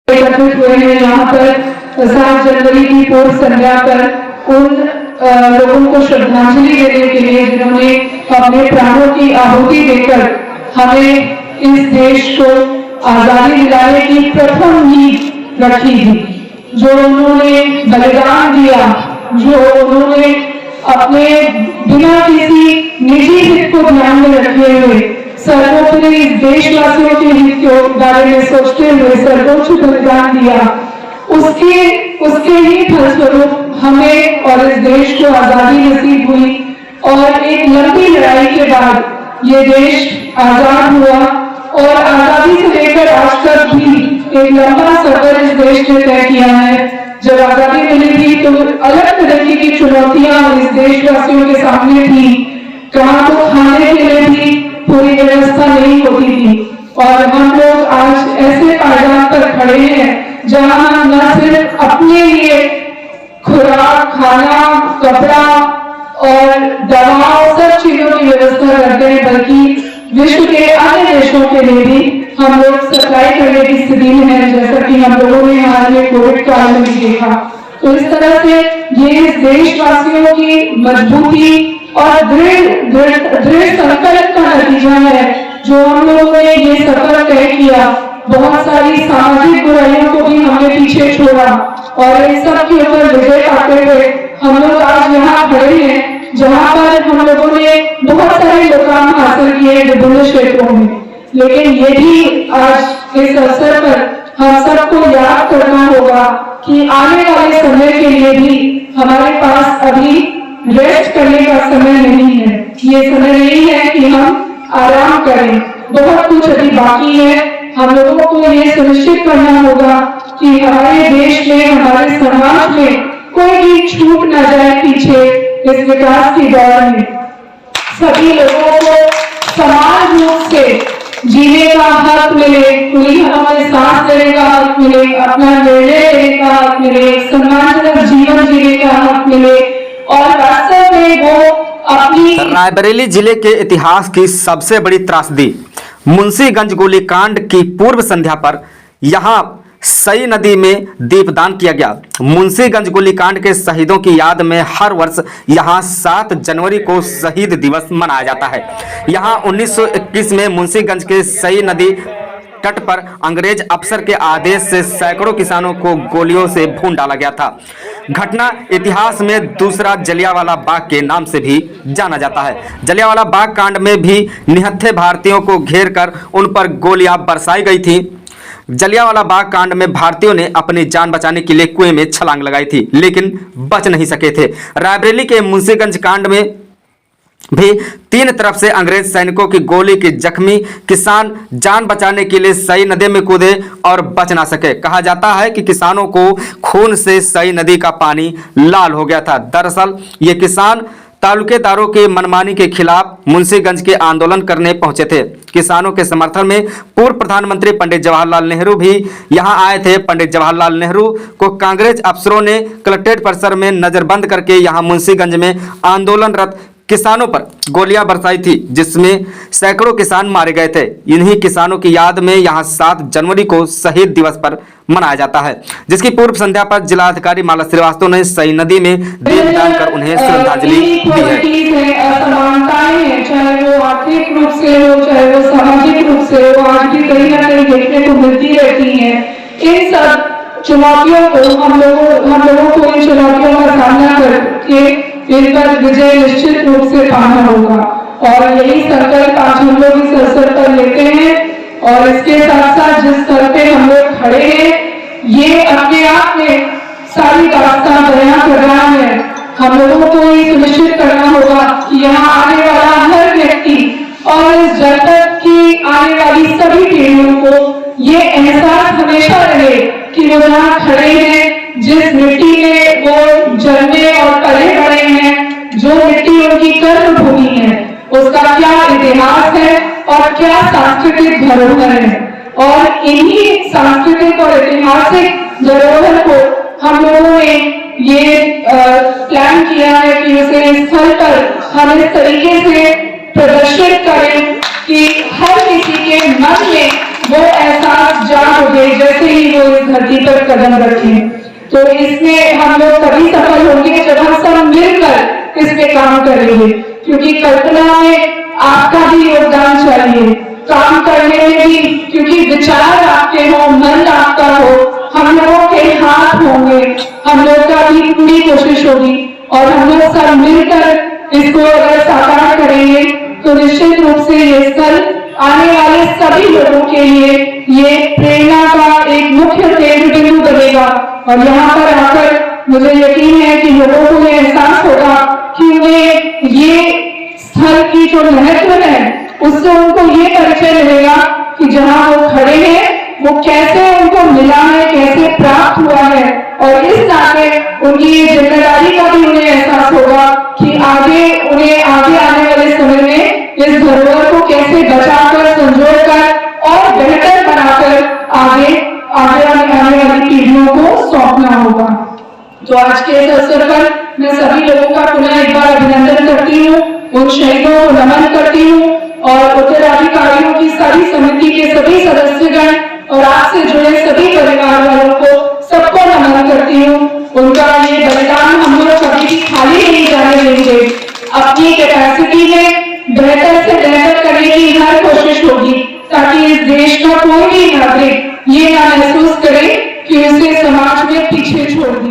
एकत्रित हुए हैं यहाँ पर 7 जनवरी की पूर्व संध्या पर उन लोगों को श्रद्धांजलि देने के लिए जिन्होंने अपने प्राणों की आहुति देकर हमें इस देश को आजादी दिलाने की प्रथम नींव रखी थी। जो उन्होंने बलिदान दिया, जो उन्होंने अपने बिना किसी निजी हित को ध्यान में रखे हुए सर्वोपरि देशवासियों के हित के बारे में सोचते हुए सर्वोच्च बलिदान दिया, उसके ही फलस्वरूप हमें और इस देश को आजादी नसीब हुई। और एक लंबी लड़ाई के बाद ये देश आजाद हुआ और आजादी से लेकर आज तक भी एक लंबा सफर इस देश ने तय किया है। जब आजादी मिली थी तो अलग तरीके की चुनौतियां इस देशवासियों के सामने थी। कहाँ तो खाने के लिए भी पूरी व्यवस्था नहीं होती थी और हम लोग आज ऐसे पायदान पर खड़े हैं जहां हम न सिर्फ अपने लिए खुराक, खाना, कपड़ा और दवाओं सब चीजों की व्यवस्था करते हैं, बल्कि विश्व के अन्य देशों के लिए भी हम लोग सप्लाई करने की स्थिति में है, जैसा कि हम लोगों ने हाल में कोविड काल में भी देखा। तो इस तरह से ये देशवासियों की मजबूती और दृढ़ संकल्प का नतीजा है जो हम लोगों ने ये सफर तय किया। बहुत सारी सामाजिक बुराइयों को भी हमने पीछे छोड़ा और इन सब के ऊपर विजय पाते हुए हम लोग आज यहाँ खड़े हैं जहाँ पर हम लोगों ने बहुत सारे मुकाम हासिल किए विभिन्न क्षेत्रों में। लेकिन ये भी आज इस अवसर पर हम सबको याद करना होगा कि आने वाले समय के लिए भी हमारे पास अभी रेस्ट करने का समय नहीं है। ये समय नहीं है कि हम आराम करें, बहुत कुछ अभी बाकी है। हम लोगों को ये सुनिश्चित करना होगा कि हमारे देश में, हमारे समाज में कोई भी छूट न जाए पीछे इस विकास की दौड़ में। सभी लोगों को समान रूप से जीने का हक मिले, खुली हवा में सांस लेने का हक मिले, अपना निर्णय लेने का हक मिले, सम्मानजनक जीवन जीने का हक मिले और वास्तव में वो अपनी। रायबरेली जिले के इतिहास की सबसे बड़ी त्रासदी मुंशीगंज गोलीकांड की पूर्व संध्या पर यहां सई नदी में दीपदान किया गया। मुंशीगंज गोलीकांड के शहीदों की याद में हर वर्ष यहां 7 जनवरी को शहीद दिवस मनाया जाता है। यहां 1921 में मुंशीगंज के सई नदी तट पर अंग्रेज अफसर के आदेश से सैकड़ों किसानों को गोलियों से भून डाला गया था। घटना इतिहास में दूसरा जलियांवाला बाग के नाम से भी जाना जाता है। जलियांवाला बाग कांड में भी निहत्थे भारतीयों को घेर कर उन पर गोलियां बरसाई गई थी। जलियांवाला बाग कांड में भारतीयों ने अपनी जान बचाने के लिए कुएं में छलांग लगाई थी, लेकिन बच नहीं सके थे। रायबरेली के मुंशीगंज कांड में भी 3 तरफ से अंग्रेज सैनिकों की गोली के जख्मी किसान जान बचाने के लिए सई नदी में कूदे और बच ना सके। कहा जाता है कि किसानों को खून से सई नदी का पानी लाल हो गया था। दरअसल ये किसान तालुकेदारों के मनमानी के खिलाफ मुंशीगंज के आंदोलन करने पहुंचे थे। किसानों के समर्थन में पूर्व प्रधानमंत्री पंडित जवाहरलाल नेहरू भी यहां आए थे। पंडित जवाहरलाल नेहरू को कांग्रेस अफसरों ने कलेक्ट्रेट परिसर में नजरबंद करके यहां मुंशीगंज में आंदोलनरत किसानों पर गोलियां बरसाई थी, जिसमें सैकड़ों किसान मारे गए थे। इन्हीं किसानों की याद में यहां 7 जनवरी को शहीद दिवस पर मनाया जाता है, जिसकी पूर्व संध्या पर जिलाधिकारी माला श्रीवास्तव ने सई नदी में दीपदान कर उन्हें श्रद्धांजलि दी है। असमानताएं हैं, चाहे वो आर्थिक रूप से हो, चाहे वो सामाजिक रूप से हो, आज भी कहीं ना कहीं देखने को मिलती रहती है। इन सब चुनौतियों को हम लोगों को इन चुनौतियों का सामना करके इन पर विजय निश्चित रूप से पाना होगा और यही संकल्प आज हम लोग इस अवसर पर लेते हैं। और इसके साथ साथ जिस स्तर पे हम लोग खड़े हैं, ये अपने आप में सारी दास्तां बयां कर रहा है। हम लोगों को ये सुनिश्चित करना होगा कि यहाँ आने वाला हर व्यक्ति और इस जनपद की आने वाली सभी पीढ़ियों को ये एहसास हमेशा रहे कि वो यहाँ खड़े हैं, जिस मिट्टी में वो जन्मे और पले बड़े हैं, जो मिट्टी उनकी कर्म भूमि है, उसका क्या इतिहास है और क्या सांस्कृतिक धरोहर है। और इन्हीं सांस्कृतिक और ऐतिहासिक धरोहर को हम लोगों ने ये प्लान किया है कि उसे स्थल पर हम इस तरीके से प्रदर्शित करें कि हर किसी के मन में वो एहसास जाग उठे जैसे ही वो इस धरती पर कदम रखे। तो इसमें हम लोग तभी सफल होंगे जब हम सब मिलकर इस पे काम करेंगे, क्योंकि कल्पना में आपका भी योगदान चाहिए, काम करने में भी, क्योंकि विचार आपके हो, मन आपका हो, हम लोगों के हाथ होंगे, हम लोग का भी पूरी कोशिश होगी और हम लोग सब मिलकर इसको अगर साकार करेंगे तो निश्चित रूप से ये स्थल आने वाले सभी लोगों के लिए ये प्रेरणा का एक मुख्य केंद्र बिंदु बनेगा। और यहाँ पर आकर मुझे यकीन है कि लोगों को ये एहसास होगा कि उन्हें ये स्थल की जो महत्व है उससे उनको ये परिचय मिलेगा कि जहाँ वो खड़े हैं वो कैसे उनको मिला है, कैसे प्राप्त हुआ है, और इस नाते उनकी ये जिम्मेदारी का भी उन्हें एहसास होगा कि उन्हें आगे आने वाले समय में इस धरोहर को कैसे बचाकर, संजोकर और बेहतर बनाकर आगे आने वाली पीढ़ियों को सौंपना होगा। तो आज के इस अवसर पर मैं सभी लोगों का पुनः एक बार अभिनंदन करती हूँ, उन शहीदों को नमन करती हूँ और उत्तराधिकारियों की सारी समिति के सभी सदस्यगण और आपसे जुड़े सभी परिवार वालों को सबको नमन करती हूँ। उनका ये बलिदान हम लोग कभी भी खाली नहीं जाने देंगे। अपनी कैपेसिटी में बेहतर से बेहतर करने की हर कोशिश होगी ताकि इस देश का कोई भी नागरिक ये ना महसूस करे कि उसे समाज में पीछे छोड़ दिया।